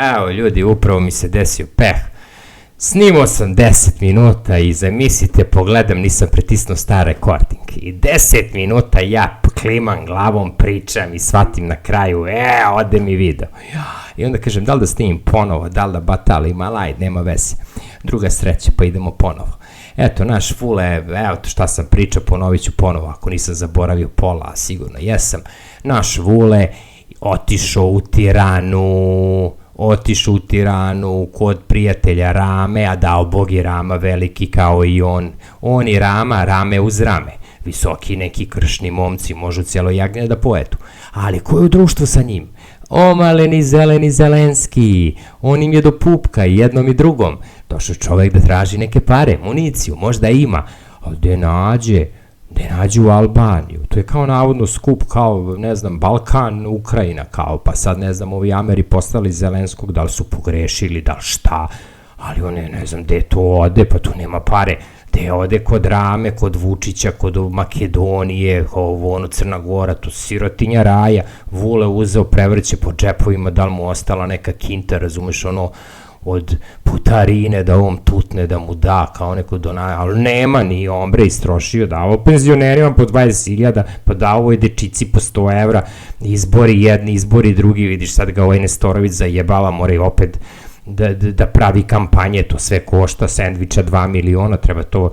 Evo ljudi, upravo mi se desio peh. Snimao sam 10 minuta i zamislite, pogledam, nisam pritisnuo star recording. I 10 minuta ja klimam glavom, pričam i shvatim na kraju, ode mi video. I onda kažem, da li da snimim ponovo, da li da batalim, ali ajde, nema veze. Druga sreća, pa idemo ponovo. Eto, naš Fule, evo šta sam pričao, ponovit ću ponovo, ako nisam zaboravio pola, a sigurno jesam. Naš Vule otišao u Tiranu kod prijatelja Rame, a dao Bog je Rama veliki kao i on. On i Rame uz rame. Visoki neki kršni momci, možu cijelo jagnje da poetu. Ali ko je u društvu sa njim? Omaleni zeleni Zelenski, on im je do pupka i jednom i drugom. Došao čovek da traži neke pare, municiju, možda ima, ali gde nađe u Albaniju. To je kao navodno skup, kao, ne znam, Balkan, Ukrajina, kao, pa sad, ne znam, ovi Ameri poslali Zelenskog, da li su pogrešili, da li šta, ali on je, ne znam, gde to ode, pa tu nema pare, gde ode kod Rame, kod Vučića, kod Makedonije, ono Crna Gora, to sirotinja raja, Vule uzeo, prevrće po džepovima, da li mu ostala neka kinta, razumeš, ono, od putarine da ovom tutne, da mu da kao neko donaje, ali nema, ni ombre istrošio, davo penzionerima po 20.000, pa dao ovoj dečici po 100 evra, izbori jedni, izbori drugi, vidiš sad ga ovaj Nestorović zajebala, mora i opet da pravi kampanje, to sve košta, sendviča 2 miliona, treba to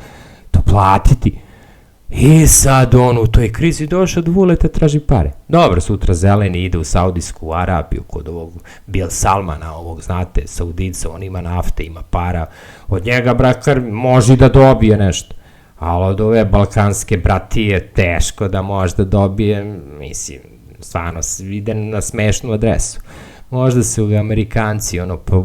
platiti. I sad on u toj krizi došao od Vuleta, traži pare. Dobro, sutra zeleni ide u Saudijsku Arabiju kod ovog Bil Salmana, ovog, znate, Saudica, on ima nafte, ima para. Od njega, brakar, može da dobije nešto. Ali od ove balkanske bratije teško da može da dobije, mislim, stvarno ide na smešnu adresu. Možda su ga Amerikanci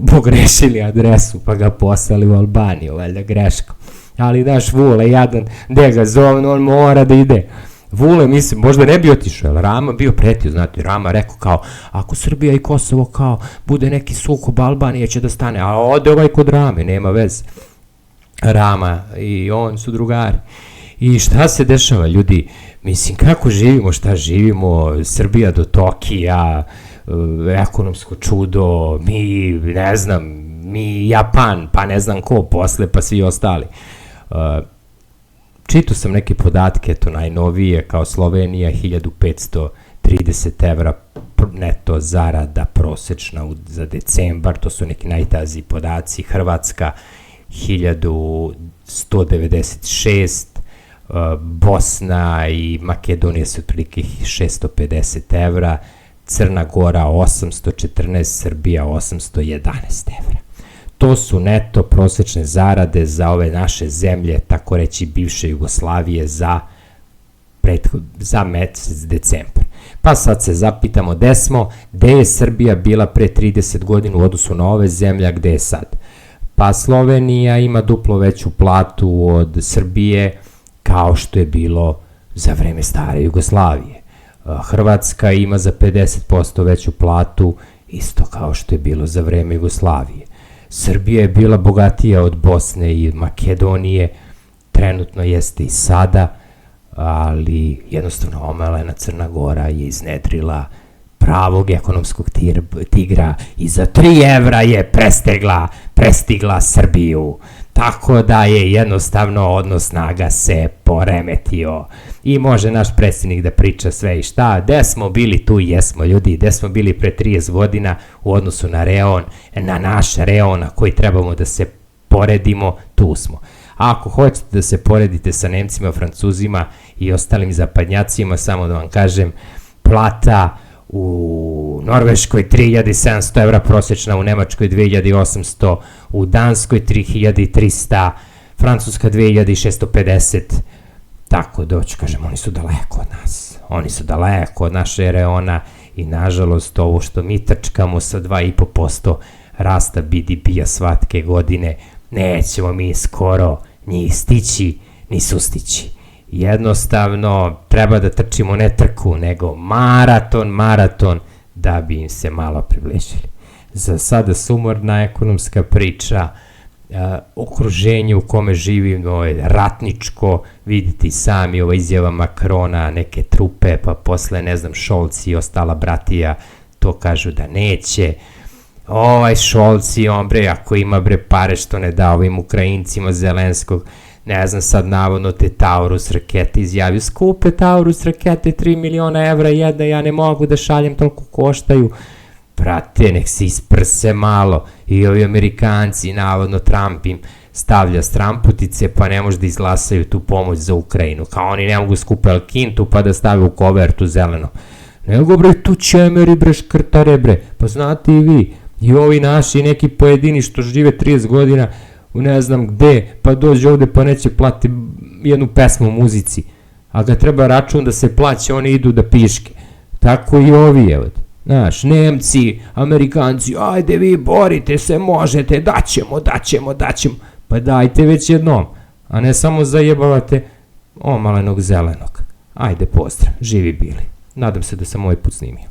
pogrešili adresu pa ga poslali u Albaniju, valjda greškom. Ali naš Vule, jadan, gde ga zovno, on mora da ide. Vule, mislim, možda ne bi otišao, jer Rama bio pretio, znate, Rama rekao kao, ako Srbija i Kosovo kao, bude neki sukob, Albanija će da stane, a ode ovaj kod Rame, nema veze. Rama i on su drugari. I šta se dešava, ljudi, mislim, kako živimo, šta živimo, Srbija do Tokija, ekonomsko čudo, mi, ne znam, mi Japan, pa ne znam ko, posle, pa svi ostali. Čitao sam neke podatke, to najnovije, kao Slovenija 1530 evra neto zarada prosečna za decembar, to su neki najtaziji podaci, Hrvatska 1196, Bosna i Makedonija su otprilike 650 evra, Crna Gora 814, Srbija 811 evra. To su neto prosečne zarade za ove naše zemlje, tako reći bivše Jugoslavije, za mesec decembar. Pa sad se zapitamo gde je Srbija bila pre 30 godina u odnosu na ove zemlje, a gde je sad? Pa Slovenija ima duplo veću platu od Srbije, kao što je bilo za vreme stare Jugoslavije. Hrvatska ima za 50% veću platu, isto kao što je bilo za vreme Jugoslavije. Srbija je bila bogatija od Bosne i Makedonije, trenutno jeste i sada, ali jednostavno omalena Crna Gora je iznedrila pravog ekonomskog tigra i za 3 evra je prestigla Srbiju. Tako da je jednostavno odnos snaga se poremetio. I može naš predsjednik da priča sve i šta, gde smo bili, tu jesmo ljudi, gde smo bili pre 30 godina u odnosu na reon, na naš reon na koji trebamo da se poredimo, tu smo. A ako hoćete da se poredite sa Nemcima, Francuzima i ostalim zapadnjacima, samo da vam kažem, plata u Norveškoj 3700 evra prosječna, u Nemačkoj 2800, u Danskoj 3300, Francuska 2650, tako doći, kažem, oni su daleko od nas, oni su daleko od naše reona i nažalost ovo što mi trčkamo sa 2,5% rasta BDP-a svatke godine, nećemo mi skoro njih stići ni sustići. Jednostavno treba da trčimo ne trku, nego maraton, da bi im se malo približili. Za sada sumorna ekonomska priča, okruženje u kome živimo je ratničko, vidite sami ova izjava Makrona, neke trupe, pa posle, ne znam, Šolc i ostala bratija to kažu da neće. Ovaj Šolc i on bre, ako ima bre pare što ne da ovim Ukrajincima Zelenskog, ne znam sad navodno te Taurus rakete izjavio, skupe Taurus rakete 3 miliona evra jedna, ja ne mogu da šaljem, toliko koštaju. Brate, nek se isprse malo i ovi Amerikanci, navodno Trump im stavlja stramputice pa ne može da izglasaju tu pomoć za Ukrajinu, kao oni ne mogu skupe kintu pa da stave u kovertu zeleno. Nego bre tu čemeri bre škrtare bre, pa znate i vi, i ovi naši neki pojedini što žive 30 godina u ne znam gde, pa dođe ovde pa neće plati jednu pesmu u muzici, a ga treba račun da se plaća, oni idu da piške. Tako i ovi, evo. Znaš, Nemci, Amerikanci, ajde vi borite se, možete, daćemo. Pa dajte već jednom, a ne samo zajebavate omalenog zelenog. Ajde pozdrav, živi bili. Nadam se da sam ovaj put snimio.